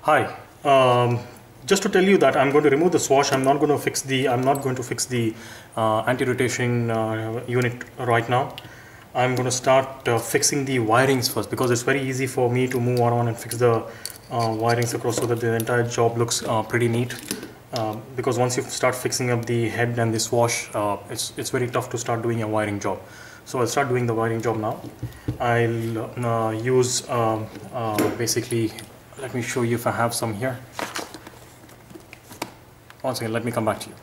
Hi. Just to tell you that I'm going to remove the swash. I'm not going to fix the anti-rotation unit right now. I'm going to start fixing the wirings first, because it's very easy for me to move around and fix the wirings across so that the entire job looks pretty neat. Because once you start fixing up the head and the swash, it's very tough to start doing a wiring job. So I'll start doing the wiring job now. I'll use basically, let me show you if I have some here. Once again, let me come back to you.